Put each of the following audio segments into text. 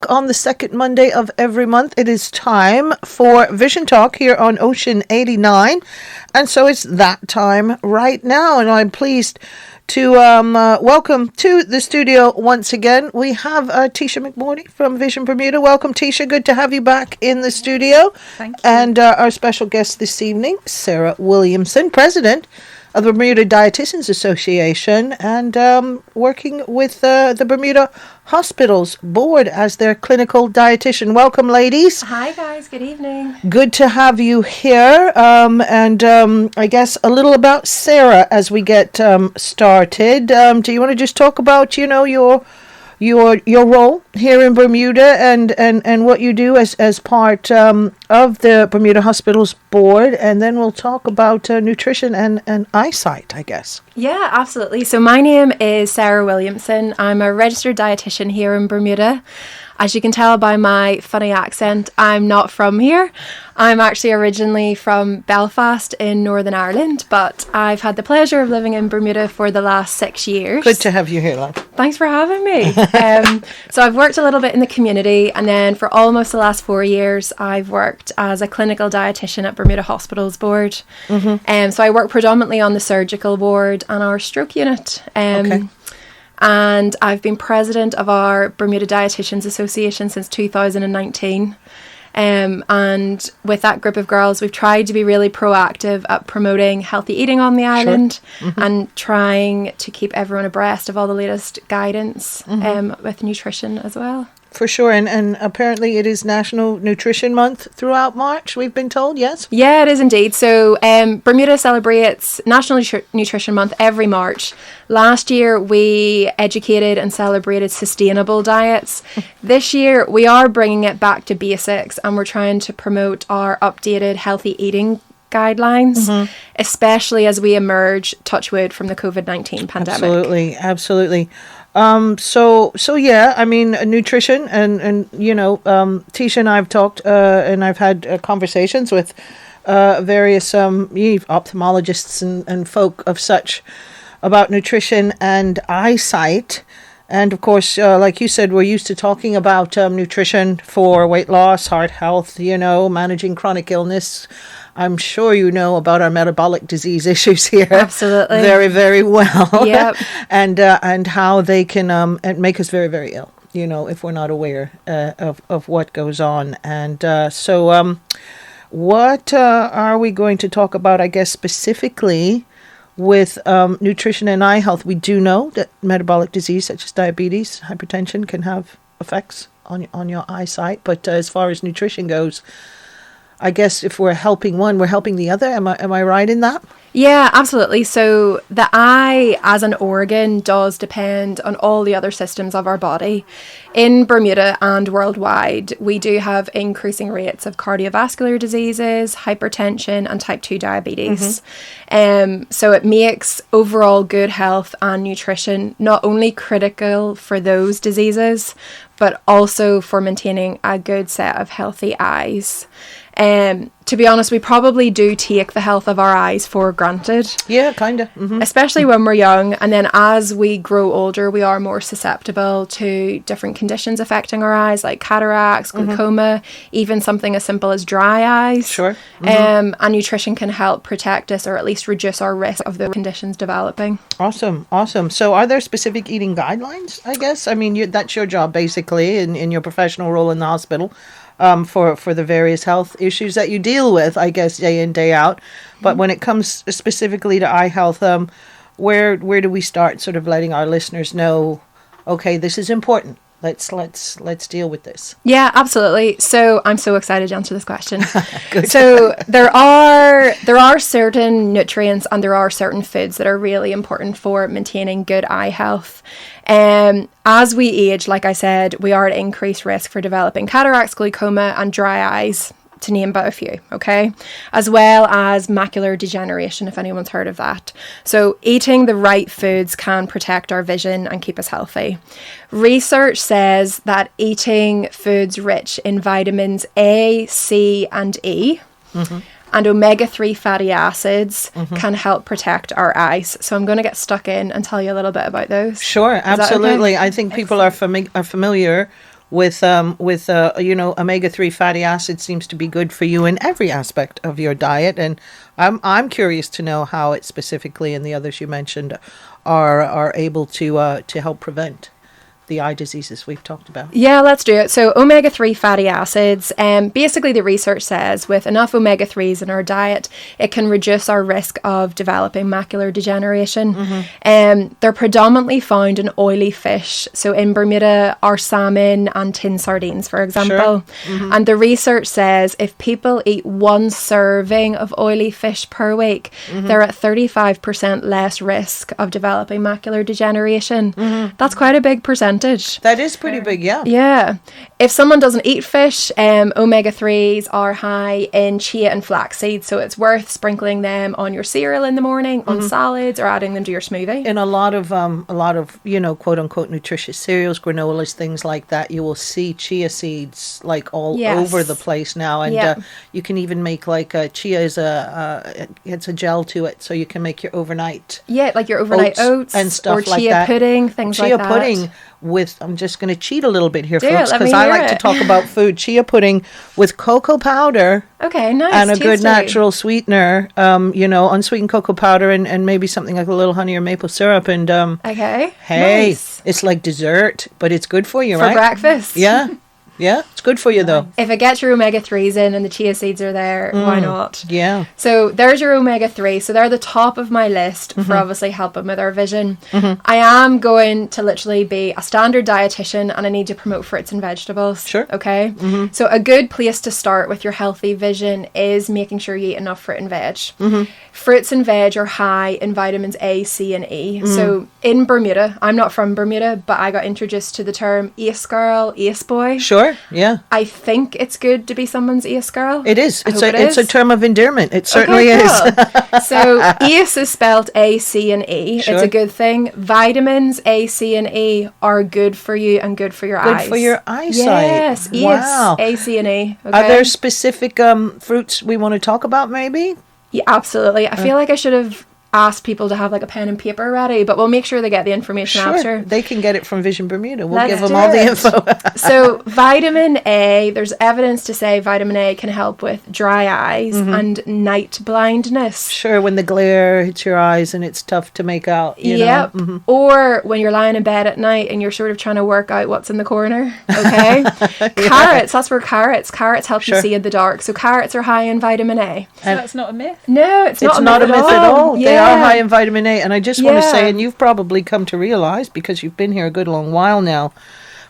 on the second Monday of every month. It is time for Vision Talk here on Ocean 89. And so it's that time right now. And I'm pleased to welcome to the studio once again. We have Theresa McMordie from Vision Bermuda. Welcome, Theresa. Good to have you back in the studio. Thank you. And our special guest this evening, Sarah Williamson, President of the Bermuda Dietitians Association, and working with the Bermuda Hospitals Board as their clinical dietitian. Welcome, ladies. Hi, guys. Good evening. Good to have you here. And I guess a little about Sarah as we get started. Do you want to just talk about, your role here in Bermuda and what you do as part of the Bermuda Hospitals Board, and then we'll talk about nutrition and eyesight, I guess. Yeah, absolutely. So my name is Sarah Williamson. I'm a registered dietitian here in Bermuda. As you can tell by my funny accent, I'm not from here. I'm actually originally from Belfast in Northern Ireland, but I've had the pleasure of living in Bermuda for the last 6 years. Good to have you here, love. Thanks for having me. So I've worked a little bit in the community, and then for almost the last 4 years, I've worked as a clinical dietitian at Bermuda Hospitals Board. Mm-hmm. So I work predominantly on the surgical ward and our stroke unit. Okay. And I've been president of our Bermuda Dietitians Association since 2019. And with that group of girls, we've tried to be really proactive at promoting healthy eating on the island. Sure. Mm-hmm. And trying to keep everyone abreast of all the latest guidance with nutrition as well. For sure, and apparently it is National Nutrition Month throughout March, we've been told, yes? Yeah, it is indeed. So Bermuda celebrates National Nutrition Month every March. Last year, we educated and celebrated sustainable diets. This year, we are bringing it back to basics, and we're trying to promote our updated healthy eating guidelines, especially as we emerge, touch wood, from the COVID-19 pandemic. Absolutely. So yeah, I mean, nutrition and Tisha and I've talked, and I've had conversations with various ophthalmologists and folk of such about nutrition and eyesight. And of course, like you said, we're used to talking about nutrition for weight loss, heart health, managing chronic illness. I'm sure you know about our metabolic disease issues here. Absolutely. Very, very well. Yep. and how they can make us very, very ill, if we're not aware of what goes on. And so what are we going to talk about, I guess, specifically with nutrition and eye health? We do know that metabolic disease such as diabetes, hypertension can have effects on your eyesight. But as far as nutrition goes, I guess if we're helping one, we're helping the other. Am I right in that? Yeah, absolutely. So the eye as an organ does depend on all the other systems of our body. In Bermuda and worldwide, we do have increasing rates of cardiovascular diseases, hypertension, and type 2 diabetes. So it makes overall good health and nutrition not only critical for those diseases, but also for maintaining a good set of healthy eyes. To be honest, we probably do take the health of our eyes for granted. Yeah, kind of. Mm-hmm. Especially when we're young. And then as we grow older, we are more susceptible to different conditions affecting our eyes, like cataracts, glaucoma, even something as simple as dry eyes. Sure. And nutrition can help protect us, or at least reduce our risk of those conditions developing. Awesome. So are there specific eating guidelines, I guess? I mean, that's your job, basically, in your professional role in the hospital. For the various health issues that you deal with, I guess, day in, day out. But when it comes specifically to eye health, where do we start sort of letting our listeners know, okay, this is important. Let's deal with this. Yeah, absolutely. So I'm so excited to answer this question. So there are certain nutrients and there are certain foods that are really important for maintaining good eye health. As we age, like I said, we are at increased risk for developing cataracts, glaucoma, and dry eyes, to name but a few, okay? As well as macular degeneration, if anyone's heard of that. So eating the right foods can protect our vision and keep us healthy. Research says that eating foods rich in vitamins A, C, and E, and omega-3 fatty acids can help protect our eyes. So I'm going to get stuck in and tell you a little bit about those. Sure, absolutely. Okay? I think people are familiar with omega-3 fatty acids seems to be good for you in every aspect of your diet. And I'm curious to know how it specifically, and the others you mentioned, are able to help prevent the eye diseases we've talked about. Yeah, let's do it. So omega-3 fatty acids, basically the research says with enough omega-3s in our diet, it can reduce our risk of developing macular degeneration. They're predominantly found in oily fish. So in Bermuda, our salmon and tin sardines, for example. And the research says if people eat 1 serving of oily fish per week, they're at 35% less risk of developing macular degeneration. That's quite a big percentage. That is pretty big, yeah. Yeah. If someone doesn't eat fish, omega-3s are high in chia and flaxseed, so it's worth sprinkling them on your cereal in the morning, on salads, or adding them to your smoothie. In a lot of quote unquote nutritious cereals, granolas, things like that, you will see chia seeds like all over the place now, and you can even make like chia is it's a gel to it, so you can make your overnight like your overnight oats and stuff or like chia that. pudding, things like that. Chia pudding with, I'm just going to cheat a little bit here, Do folks, it, let me because I hear like to it. talk about food. Chia pudding with cocoa powder. Okay, nice. And a good tasty. natural sweetener, unsweetened cocoa powder and maybe something like a little honey or maple syrup. And Okay. hey, Nice. it's like dessert, but it's good for you, For right? breakfast. Yeah. Yeah, it's good for you, though. If it gets your omega-3s in and the chia seeds are there, why not? Yeah. So there's your omega-3. So they're the top of my list for obviously helping with our vision. I am going to literally be a standard dietitian and I need to promote fruits and vegetables. Sure. Okay. So a good place to start with your healthy vision is making sure you eat enough fruit and veg. Fruits and veg are high in vitamins A, C, and E. So in Bermuda, I'm not from Bermuda, but I got introduced to the term ace girl, ace boy. Sure. Yeah. I think it's good to be someone's ace girl. It is. I It's hope it's a is. term of endearment. It certainly Okay, is. cool. So ace is spelled A, C, and E. Sure. It's a good thing. Vitamins A, C, and E are good for you and good for your eyes. Good for your eyesight. Yes, ace, Wow. A, C, and E. Okay? Are there specific fruits we want to talk about, maybe? Yeah, absolutely. I feel like I should have asked people to have like a pen and paper ready, but we'll make sure they get the information Sure. after. They can get it from Vision Bermuda. We'll Let's give them do all the it. info. So vitamin A, there's evidence to say vitamin A can help with dry eyes and night blindness. Sure, when the glare hits your eyes and it's tough to make out. You Yep. know? Or when you're lying in bed at night and you're sort of trying to work out what's in the corner. Okay. Carrots, that's where carrots help Sure. you see in the dark. So carrots are high in vitamin A. So that's not a myth. No, it's not It's not a myth at all. They are Yeah. high in vitamin A. And I just want to Yeah. say, and you've probably come to realize because you've been here a good long while now,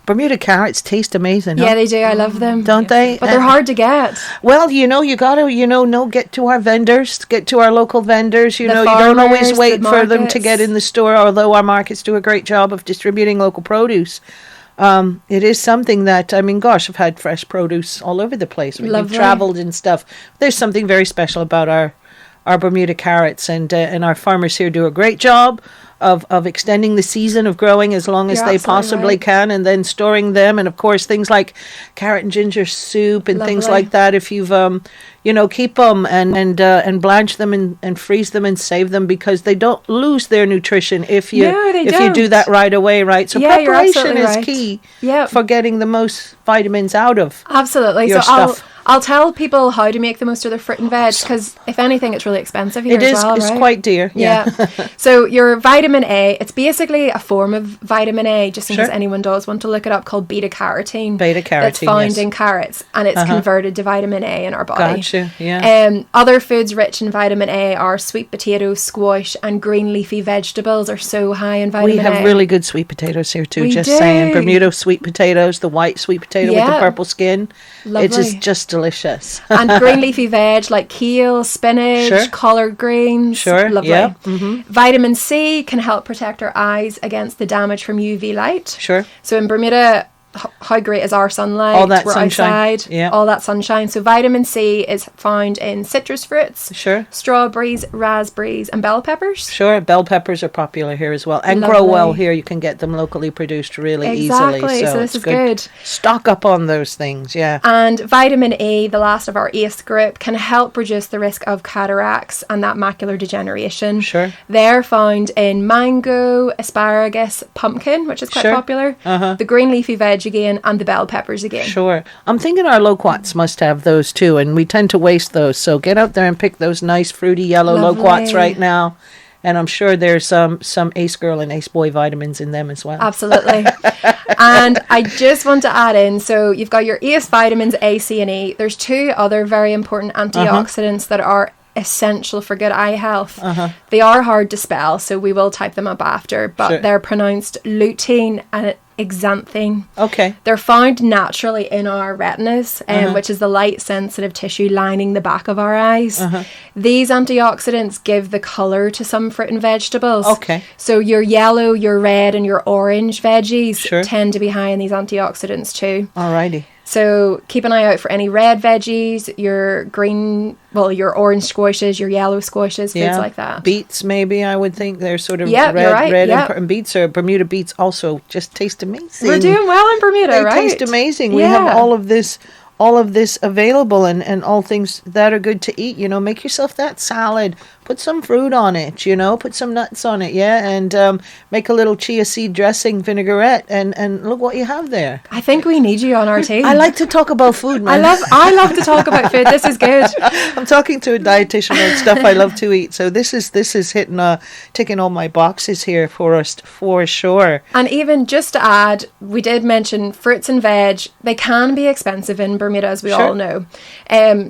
Bermuda carrots taste amazing. Yeah, huh? they do. I love them. Don't they? But they're hard to get. Well, you got to, get to our vendors, get to our local vendors. The You don't always farmers, wait the for them to markets. get in the store, although our markets do a great job of distributing local produce. It is something that, I've had fresh produce all over the place when you've Lovely. traveled and stuff. There's something very special about our Bermuda carrots, and our farmers here do a great job of extending the season of growing as long as You're they absolutely possibly right. can, and then storing them. And of course, things like carrot and ginger soup and things Lovely. like that. If you've keep them and blanch them and freeze them and save them, because they don't lose their nutrition if you No, they you do don't. that right away, right? So Yeah, you're preparation absolutely is right. key Yep. for getting the most vitamins out of Absolutely. your So stuff. I'll tell people how to make the most of their fruit and veg, because if anything, it's really expensive here It as is. well, It's right? quite dear. Yeah. So your vitamin A, it's basically a form of vitamin A, just in Sure. case anyone does want to look it up, called beta carotene. Beta carotene, That's found yes. in carrots, and it's converted to vitamin A in our body. Gotcha. Yeah. Other foods rich in vitamin A are sweet potatoes, squash, and green leafy vegetables are so high in vitamin We A. have really good sweet potatoes here too. We Just do. saying, Bermuda sweet potatoes, the white sweet potato with the Yeah. purple skin. It is Lovely. just delicious. And green leafy veg like kale, spinach, Sure. collard greens. Sure, Lovely. yeah, Vitamin C can help protect our eyes against the damage from UV light. Sure. So in Bermuda, how great is our sunlight? All that We're sunshine, outside. yeah. All that sunshine. So vitamin C is found in citrus fruits, Sure. strawberries, raspberries, and bell peppers. Sure, bell peppers are popular here as well, and Lovely. grow well here. You can get them locally produced really Exactly, easily. so it's this is good. Stock up on those things, yeah. And vitamin E, the last of our ACE group, can help reduce the risk of cataracts and that macular degeneration. Sure. They're found in mango, asparagus, pumpkin, which is quite Sure. popular. The green leafy veggies again, and the bell peppers again. Sure. I'm thinking our loquats must have those too, and we tend to waste those. So get out there and pick those nice fruity yellow loquats right now. And I'm sure there's some Ace Girl and Ace Boy vitamins in them as well. Absolutely. And I just want to add in, so you've got your Ace vitamins, A, C, and E. There's 2 other very important antioxidants that are essential for good eye health. They are hard to spell, so we will type them up after, but they're pronounced lutein and xanthine. Okay. They're found naturally in our retinas, which is the light sensitive tissue lining the back of our eyes. These antioxidants give the colour to some fruit and vegetables. Okay. So your yellow, your red and your orange veggies tend to be high in these antioxidants too. Alrighty. So keep an eye out for any red veggies, your green, well, your orange squashes, your yellow squashes, foods like that. Beets, maybe, I would think. They're sort of red, you're right. And beets, or Bermuda beets also just taste amazing. We're doing well in Bermuda, right? They taste amazing. We have all of this available, and all things that are good to eat. Make yourself that salad. Put some fruit on it, put some nuts on it, and make a little chia seed dressing vinaigrette, and look what you have there. I think we need you on our team. I like to talk about food, man. I love to talk about food. This is good. I'm talking to a dietitian on stuff I love to eat, so this is hitting ticking all my boxes here for us for sure. And even just to add, we did mention fruits and veg. They can be expensive in Bermuda, as we all know.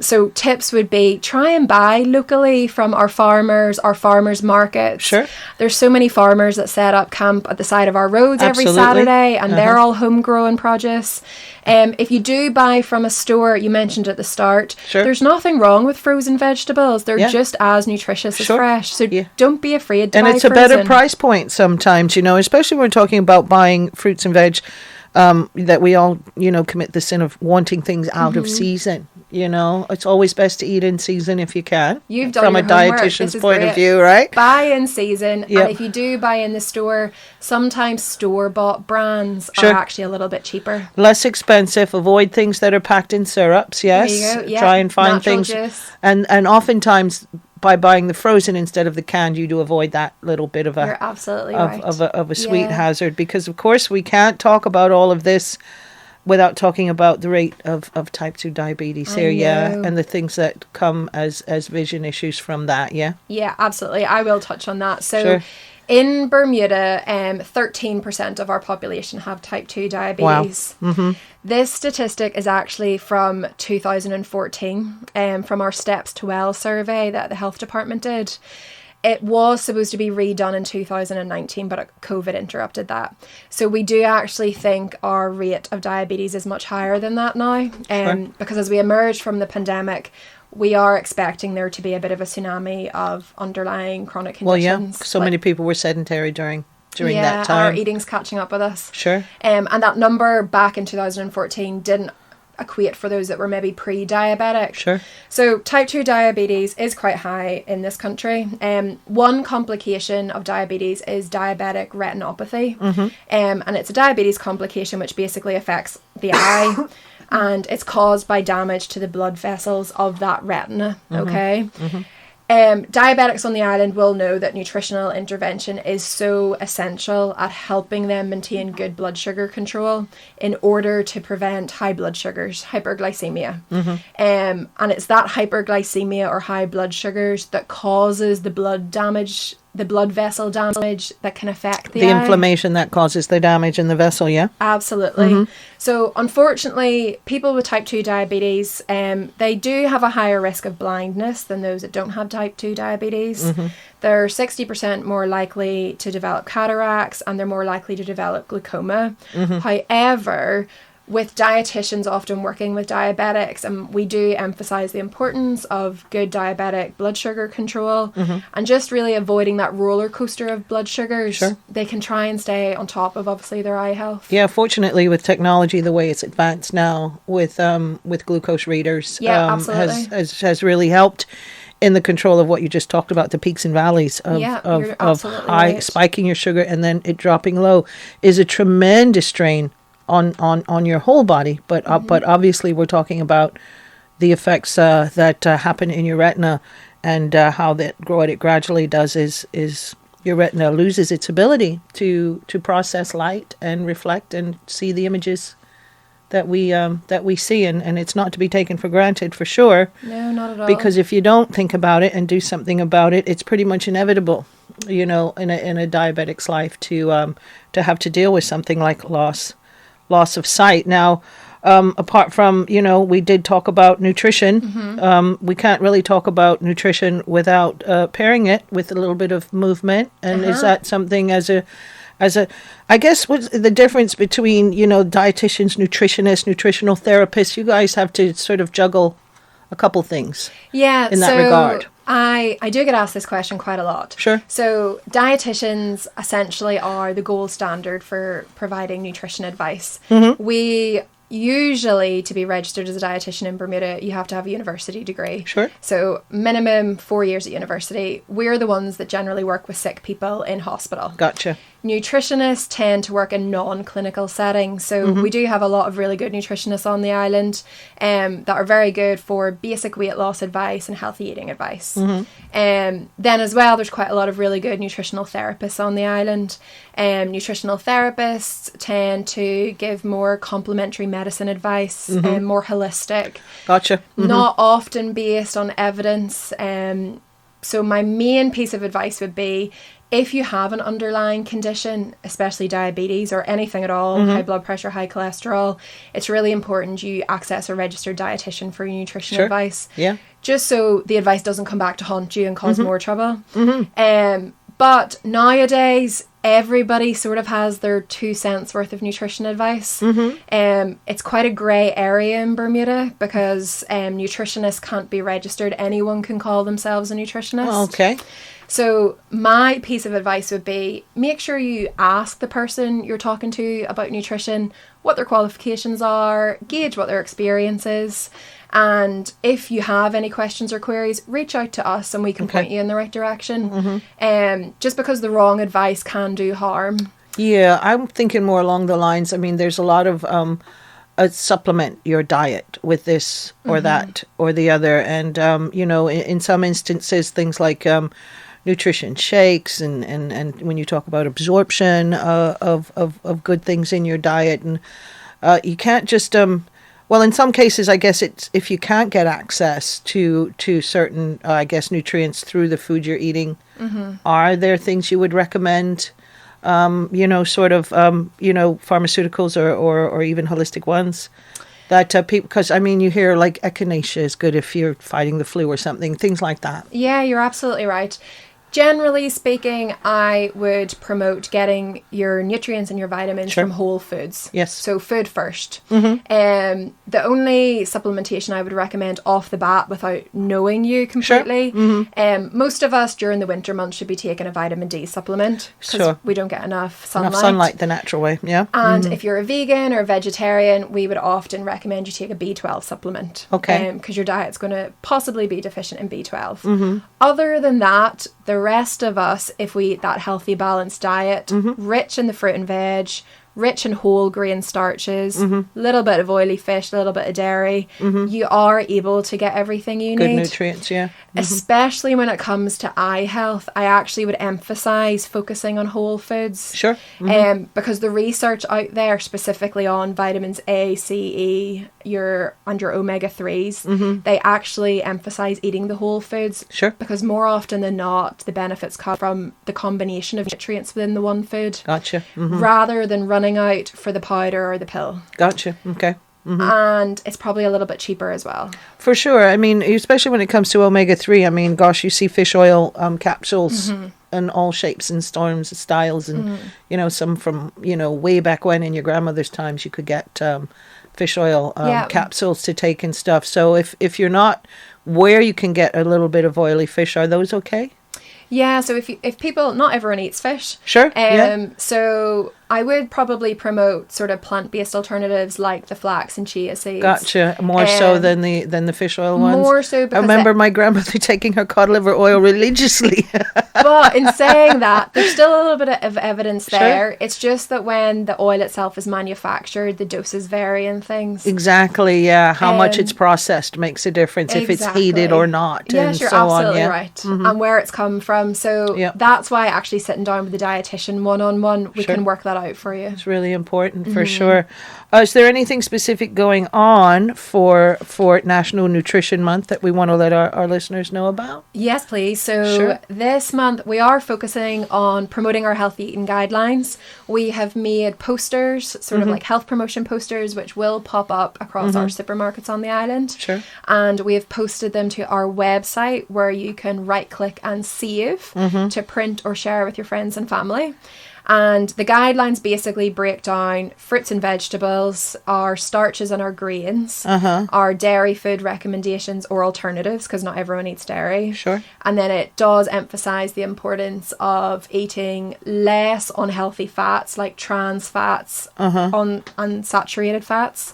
So tips would be try and buy locally from our farmers markets. Sure. There's so many farmers that set up camp at the side of our roads every Saturday, and they're all homegrown produce. If you do buy from a store, you mentioned at the start, there's nothing wrong with frozen vegetables. They're just as nutritious as fresh. So don't be afraid to buy it's a frozen. better price point sometimes, especially when we're talking about buying fruits and veg, that we all, commit the sin of wanting things out of season. It's always best to eat in season if you can. You've done from your a homework. dietitian's point of view, right? Buy in season, and if you do buy in the store, sometimes store-bought brands are actually a little bit cheaper. Less expensive. Avoid things that are packed in syrups. Yes. There you go. Try and find natural things, juice. and oftentimes, by buying the frozen instead of the canned, you do avoid that little bit of You're absolutely right. of a sweet hazard, because of course we can't talk about all of this without talking about the rate of type 2 diabetes here, and the things that come as vision issues from that, Yeah, absolutely. I will touch on that. So in Bermuda, 13% of our population have type 2 diabetes. Wow. This statistic is actually from 2014, from our Steps to Well survey that the health department did. It was supposed to be redone in 2019, but COVID interrupted that. So we do actually think our rate of diabetes is much higher than that now. Because as we emerge from the pandemic, we are expecting there to be a bit of a tsunami of underlying chronic conditions. So many people were sedentary during that time. And our eating's catching up with us. Sure. And that number back in 2014 didn't equate for those that were maybe pre-diabetic. Sure. So type 2 diabetes is quite high in this country. One complication of diabetes is diabetic retinopathy. And it's a diabetes complication which basically affects the eye. And it's caused by damage to the blood vessels of that retina. Okay. Diabetics on the island will know that nutritional intervention is so essential at helping them maintain good blood sugar control in order to prevent high blood sugars, hyperglycemia. And it's that hyperglycemia or high blood sugars that causes the blood damage, the blood vessel damage that can affect the eye. Inflammation that causes the damage in the vessel, Absolutely. So unfortunately, people with type 2 diabetes, they do have a higher risk of blindness than those that don't have type 2 diabetes. They're 60% more likely to develop cataracts, and they're more likely to develop glaucoma. However, with dietitians often working with diabetics, and we do emphasize the importance of good diabetic blood sugar control and just really avoiding that roller coaster of blood sugars. They can try and stay on top of obviously their eye health. Yeah, fortunately with technology the way it's advanced now with glucose readers, has really helped in the control of what you just talked about, the peaks and valleys of high spiking your sugar and then it dropping low is a tremendous strain on your whole body, but obviously we're talking about the effects that happen in your retina, and how what it gradually does is your retina loses its ability to process light and reflect and see the images we see, and it's not to be taken for granted for sure. No, not at all. Because if you don't think about it and do something about it, it's pretty much inevitable, in a diabetic's life to have to deal with something like loss of sight. Now, apart from, we did talk about nutrition. We can't really talk about nutrition without pairing it with a little bit of movement. And is that something I guess what's the difference between, dietitians, nutritionists, nutritional therapists? You guys have to sort of juggle a couple things in that regard. I do get asked this question quite a lot. Sure. So dietitians essentially are the gold standard for providing nutrition advice. We usually, to be registered as a dietitian in Bermuda, you have to have a university degree. Sure. So minimum 4 years at university. We're the ones that generally work with sick people in hospital. Gotcha. Nutritionists tend to work in non-clinical settings. So we do have a lot of really good nutritionists on the island that are very good for basic weight loss advice and healthy eating advice. Then as well, there's quite a lot of really good nutritional therapists on the island. Nutritional therapists tend to give more complementary medicine advice and more holistic. Gotcha. Not often based on evidence. So my main piece of advice would be, if you have an underlying condition, especially diabetes or anything at all, high blood pressure, high cholesterol, it's really important you access a registered dietitian for your nutrition advice. Yeah. Just so the advice doesn't come back to haunt you and cause more trouble. But nowadays, everybody sort of has their 2 cents worth of nutrition advice. It's quite a grey area in Bermuda because nutritionists can't be registered. Anyone can call themselves a nutritionist. Okay. So my piece of advice would be, make sure you ask the person you're talking to about nutrition what their qualifications are, gauge what their experience is, and if you have any questions or queries, reach out to us and we can point you in the right direction. Just because the wrong advice can do harm. Yeah, I'm thinking more along the lines, there's a lot of supplement your diet with this or that or the other, and in some instances things like nutrition shakes and when you talk about absorption of good things in your diet, and you can't just well, in some cases, I guess it's if you can't get access to certain nutrients through the food you're eating, are there things you would recommend? Pharmaceuticals or even holistic ones that people, because you hear like echinacea is good if you're fighting the flu or something, things like that. Yeah, you're absolutely right. Generally speaking, I would promote getting your nutrients and your vitamins from whole foods. Yes. So food first. The only supplementation I would recommend off the bat without knowing you completely, most of us during the winter months should be taking a vitamin D supplement because we don't get enough sunlight. Enough sunlight the natural way, yeah. And if you're a vegan or a vegetarian, we would often recommend you take a B12 supplement. Okay. Because your diet's going to possibly be deficient in B12. Other than that, the rest of us, if we eat that healthy, balanced diet, rich in the fruit and veg, rich in whole grain starches, little bit of oily fish, a little bit of dairy, you are able to get everything you need. Good nutrients, yeah. Especially when it comes to eye health, I actually would emphasize focusing on whole foods. Sure. Because the research out there specifically on vitamins A, C, E, your omega-3s, they actually emphasize eating the whole foods. Sure. Because more often than not, the benefits come from the combination of nutrients within the one food. Gotcha. Rather than running out for the powder or the pill. Gotcha. Okay. And it's probably a little bit cheaper as well. For sure. Especially when it comes to omega-3, gosh, you see fish oil capsules in all shapes and forms and styles, and some from way back when in your grandmother's times you could get fish oil capsules to take and stuff. So if you're not where you can get a little bit of oily fish, are those okay? Yeah, so if people, not everyone eats fish. Sure. So I would probably promote sort of plant-based alternatives like the flax and chia seeds. Gotcha. More so than the fish oil ones. More so because I remember my grandmother taking her cod liver oil religiously. But in saying that, there's still a little bit of evidence there. Sure. It's just that when the oil itself is manufactured, the doses vary and things. Exactly. Yeah. How much it's processed makes a difference if it's heated or not. Yes, and you're so absolutely on, right. And where it's come from. So that's why actually sitting down with the dietitian one-on-one, we can work that out for you. It's really important for sure. Is there anything specific going on for National Nutrition Month that we want to let our listeners know about? Yes, please. So this month we are focusing on promoting our healthy eating guidelines. We have made posters, sort of like health promotion posters, which will pop up across our supermarkets on the island. Sure. And we have posted them to our website where you can right click and save to print or share with your friends and family. And the guidelines basically break down fruits and vegetables, our starches and our grains, our dairy food recommendations or alternatives, because not everyone eats dairy. Sure. And then it does emphasize the importance of eating less unhealthy fats, like trans fats, unsaturated fats,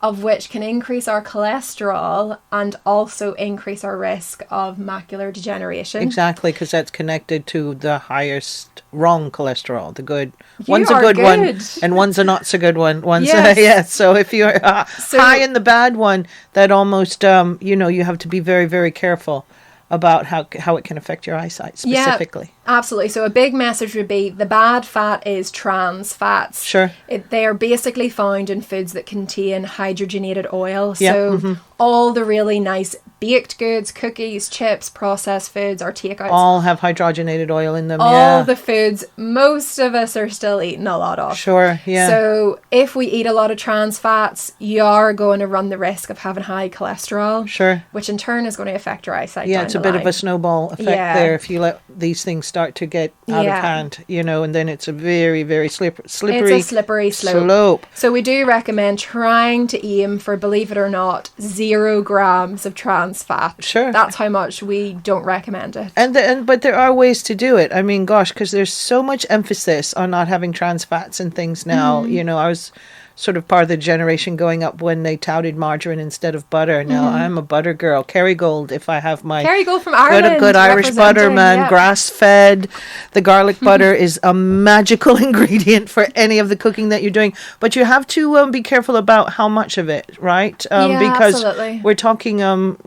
of which can increase our cholesterol and also increase our risk of macular degeneration. Exactly, because that's connected to the highest wrong cholesterol. The good one's a good one, and one's a not so good one. One's so if you're high in the bad one, that almost you have to be very, very careful about how it can affect your eyesight specifically. Yeah, absolutely. So a big message would be the bad fat is trans fats. Sure. They are basically found in foods that contain hydrogenated oil. So all the really nice baked goods, cookies, chips, processed foods, or takeouts all have hydrogenated oil in them. All the foods most of us are still eating a lot of. Sure, yeah. So if we eat a lot of trans fats, you are going to run the risk of having high cholesterol. Sure. Which in turn is going to affect your eyesight. Yeah, it's a bit of a snowball effect there if you let these things start to get out of hand, and then it's a very, very slippery it's a slippery slope. So we do recommend trying to aim for, believe it or not, 0 grams of trans fat. Sure. That's how much we don't recommend it. But there are ways to do it. I mean, gosh, because there's so much emphasis on not having trans fats and things now. I was sort of part of the generation going up when they touted margarine instead of butter. Now I'm a butter girl. Kerrygold, if I have my Kerrygold from Ireland, good Irish butter, man, grass fed. The garlic butter is a magical ingredient for any of the cooking that you're doing. But you have to be careful about how much of it, right? Because absolutely. We're talking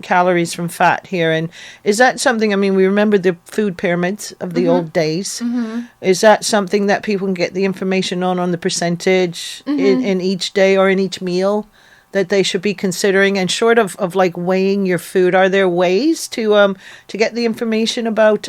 calories from fat here. And is that something? I mean, we remember the food pyramids of the old days. Is that something that people can get the information on the percentage in each day or in each meal that they should be considering? And short of like weighing your food, are there ways to get the information about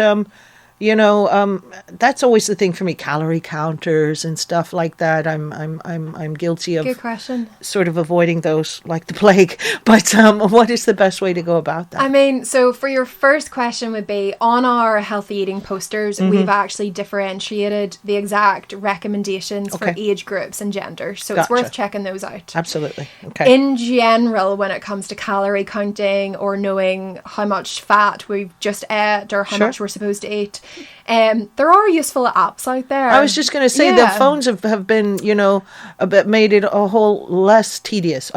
that's always the thing for me, calorie counters and stuff like that. I'm guilty of good question, sort of avoiding those like the plague. But what is the best way to go about that? I mean, so for your first question would be, on our healthy eating posters, we've actually differentiated the exact recommendations for age groups and genders. So it's worth checking those out. Absolutely. Okay. In general, when it comes to calorie counting or knowing how much fat we've just ate or how much we're supposed to eat, there are useful apps out there. I was just going to say the phones have been, made it a lot less tedious.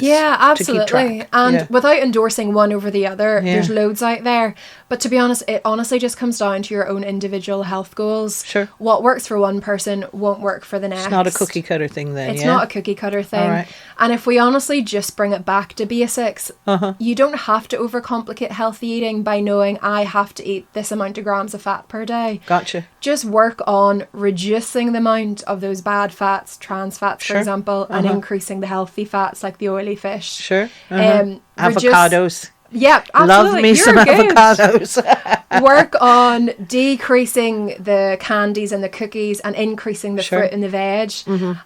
Yeah, absolutely. To keep track. And without endorsing one over the other, there's loads out there. But to be honest, it honestly just comes down to your own individual health goals. Sure. What works for one person won't work for the next. It's not a cookie cutter thing then. It's not a cookie cutter thing. All right. And if we honestly just bring it back to basics, you don't have to overcomplicate healthy eating by knowing I have to eat this amount of grams of fat per day. Gotcha. Just work on reducing the amount of those bad fats, trans fats, for example, and increasing the healthy fats like the oily fish. Sure. Avocados. Yeah, absolutely. Love me some avocados. Work on decreasing the candies and the cookies and increasing the fruit and the veg.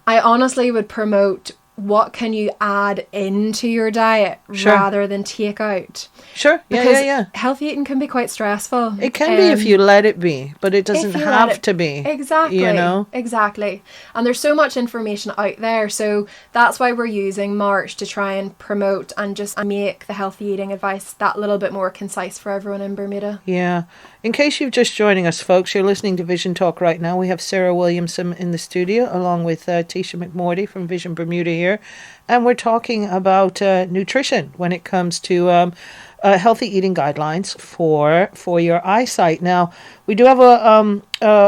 I honestly would promote what can you add into your diet rather than take out. Sure. Yeah. Healthy eating can be quite stressful. It can be if you let it be, but it doesn't have to be. Exactly. Exactly. And there's so much information out there. So that's why we're using March to try and promote and just make the healthy eating advice that little bit more concise for everyone in Bermuda. Yeah. In case you're just joining us, folks, you're listening to Vision Talk right now. We have Sarah Williamson in the studio along with Theresa McMordie from Vision Bermuda here. And we're talking about nutrition when it comes to healthy eating guidelines for your eyesight. Now, we do have a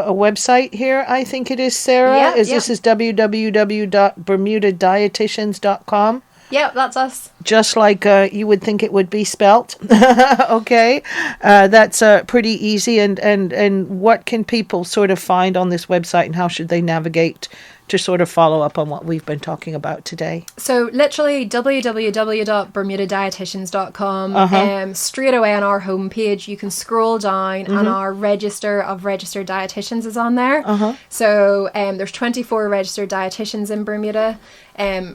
website here, I think it is, Sarah. This is www.bermudadietitians.com. Yeah, that's us. Just like you would think it would be spelt. Okay. That's pretty easy. And what can people sort of find on this website, and how should they navigate to sort of follow up on what we've been talking about today? So literally www.bermudadietitians.com. Straight away on our homepage, you can scroll down and our register of registered dietitians is on there. So there's 24 registered dietitians in Bermuda.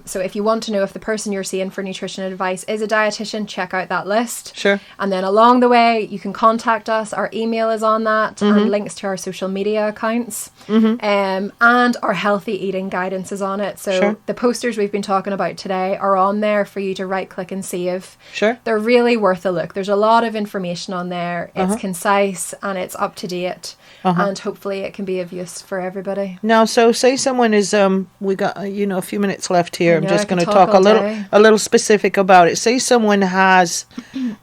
So if you want to know if the person you're seeing for nutrition advice is a dietitian, check out that list. Sure. And then along the way, you can contact us. Our email is on that, and links to our social media accounts. And our healthy eating guidance is on it. So the posters we've been talking about today are on there for you to right click and save. Sure. They're really worth a look. There's a lot of information on there. It's concise and it's up to date. And hopefully it can be of use for everybody. Now, so say someone is we got a few minutes left here. I'm just going to talk all a little specific about it. Say someone has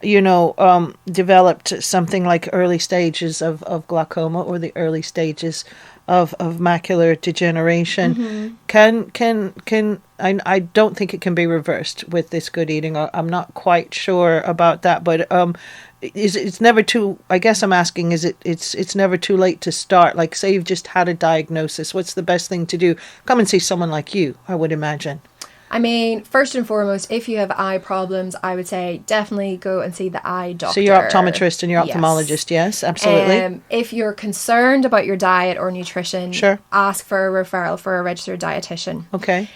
developed something like early stages of glaucoma, or the early stages of macular degeneration. I don't think it can be reversed with this good eating. I'm not quite sure about that, but it's never too, I guess I'm asking, it's never too late to start? Like, say you've just had a diagnosis, what's the best thing to do? Come and see someone like you, I would imagine. I mean, first and foremost, if you have eye problems, I would say definitely go and see the eye doctor. So your optometrist and your ophthalmologist, yes, absolutely. If you're concerned about your diet or nutrition, ask for a referral for a registered dietitian. Okay.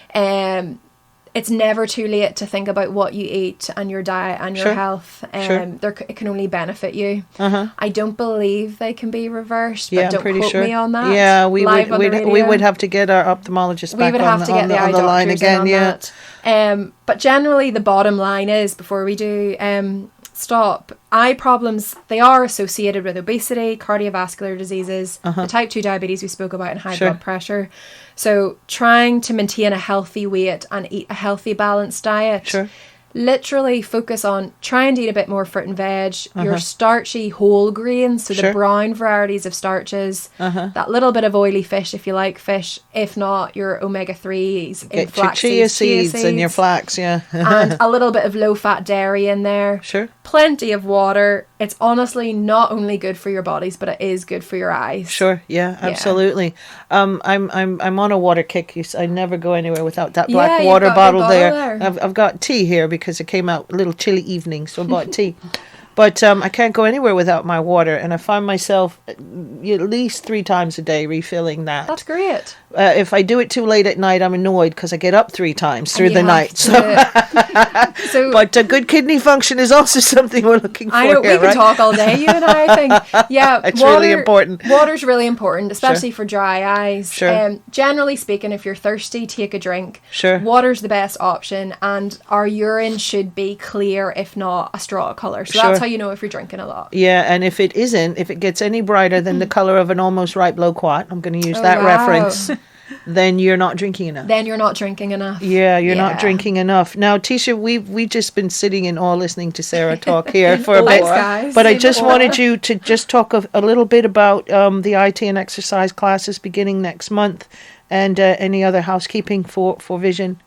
It's never too late to think about what you eat and your diet and your health. It can only benefit you. I don't believe they can be reversed, but don't quote me on that. Yeah, we would have to get our ophthalmologist back on the line again. That. But generally, the bottom line is, before we do stop, eye problems, they are associated with obesity, cardiovascular diseases, the type 2 diabetes we spoke about, and high blood pressure. So trying to maintain a healthy weight and eat a healthy, balanced diet. Literally focus on trying to eat a bit more fruit and veg, your starchy whole grains, so the brown varieties of starches, that little bit of oily fish if you like fish, if not your omega-3s, get your chia seeds and your flax, and a little bit of low-fat dairy in there. Plenty of water. It's honestly not only good for your bodies, but it is good for your eyes. Absolutely. I'm on a water kick. I never go anywhere without that black water bottle there. I've got tea here because it came out a little chilly evening, so I bought tea. But I can't go anywhere without my water, and I find myself at least 3 times a day refilling that. That's great. If I do it too late at night, I'm annoyed because I get up 3 times through the night. But good kidney function is also something we're looking for. I know, we can talk all day, you and I think. Yeah, it's really important. Water's really important, especially for dry eyes. Generally speaking, if you're thirsty, take a drink. Water's the best option, and our urine should be clear, if not a straw colour. So that's how you know if you're drinking a lot. Yeah, and if it isn't, if it gets any brighter than the colour of an almost ripe loquat, I'm going to use that reference, then you're not drinking enough. Yeah, you're not drinking enough. Not drinking enough. Now, Tisha, we've just been sitting in awe listening to Sarah talk here for a bit. Guys. But I just wanted you to just talk a little bit about the IT and exercise classes beginning next month, and any other housekeeping for Vision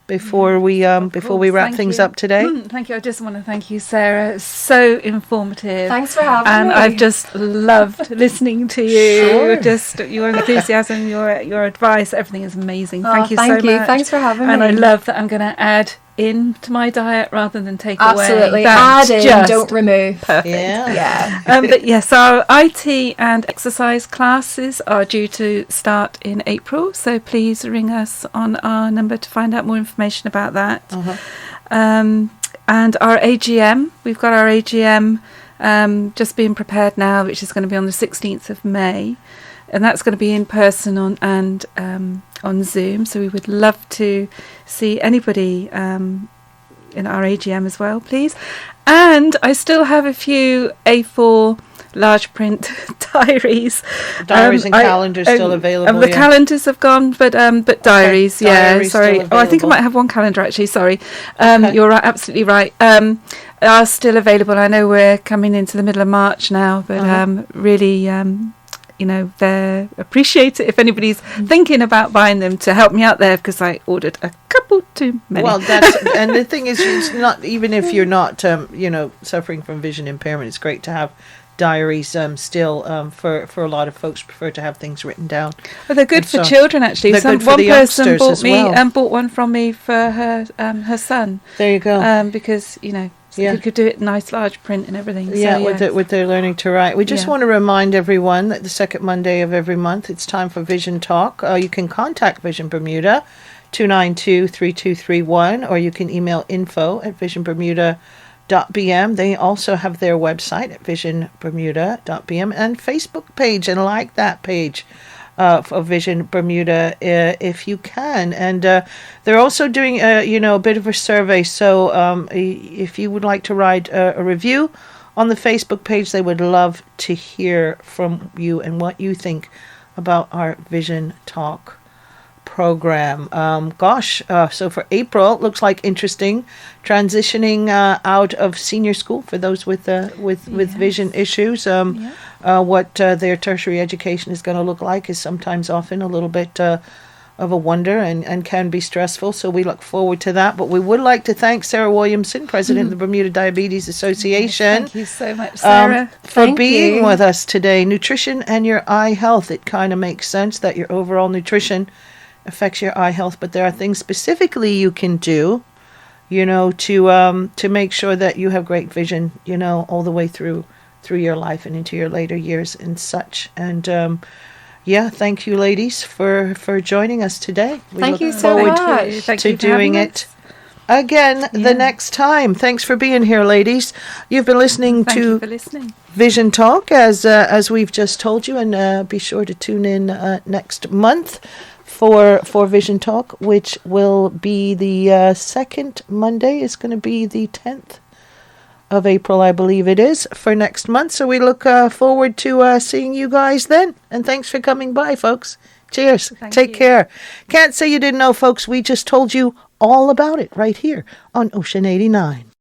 before we wrap things up today. Thank you. I just want to thank you, Sarah. So informative. Thanks for having me. And I've just loved listening to you. Just your enthusiasm, your advice, everything is amazing. Thank you so much. Thanks for having me. And I love that I'm going to add into my diet rather than take away. Absolutely. Add in, don't remove. Perfect. Yeah. But yes, our IT and exercise classes are due to start in April, so please ring us on our number to find out more information about that. And our AGM, we've got our AGM just being prepared now, which is going to be on the 16th of May. And that's going to be in person on Zoom. So we would love to see anybody in our AGM as well, please. And I still have a few A4 large print diaries. Diaries and calendars still available. The calendars have gone, but diaries, diaries sorry. I think I might have one calendar actually. Sorry, you're right, absolutely right. Are still available. I know we're coming into the middle of March now, but really. they're appreciate it if anybody's thinking about buying them, to help me out there, because I ordered a couple too many. Well, and the thing is, it's not, even if you're not, suffering from vision impairment, it's great to have diaries still. For a lot of folks prefer to have things written down. Well, they're good for children, actually. They're good for one the person youngsters bought one from me for her son. There you go. Because you could do it nice large print and everything. Yeah, with their learning to write. We just want to remind everyone that the second Monday of every month, it's time for Vision Talk. You can contact Vision Bermuda 292-3231, or you can email info@visionbermuda.bm. They also have their website at visionbermuda.bm and Facebook page, and like that page for Vision Bermuda if you can. And they're also doing a bit of a survey, so if you would like to write a review on the Facebook page, they would love to hear from you and what you think about our Vision Talk program. So for April, it looks like interesting, transitioning out of senior school for those with vision issues. What their tertiary education is going to look like is sometimes often a little bit of a wonder and can be stressful. So we look forward to that. But we would like to thank Sarah Williamson, President of the Bermuda Diabetes Association. Thank you so much, Sarah. For being with us today. Nutrition and your eye health. It kind of makes sense that your overall nutrition affects your eye health, but there are things specifically you can do, to make sure that you have great vision, all the way through your life and into your later years and such. And thank you, ladies, for joining us today. We Thank you look so forward much. to doing it again the next time. Thanks for being here, ladies. You've been listening to Vision Talk, as we've just told you, and be sure to tune in next month for Vision Talk, which will be the second Monday. Is going to be the 10th of April, I believe it is, for next month. So we look forward to seeing you guys then. And thanks for coming by, folks. Cheers. Take care. Can't say you didn't know, folks. We just told you all about it right here on Ocean 89.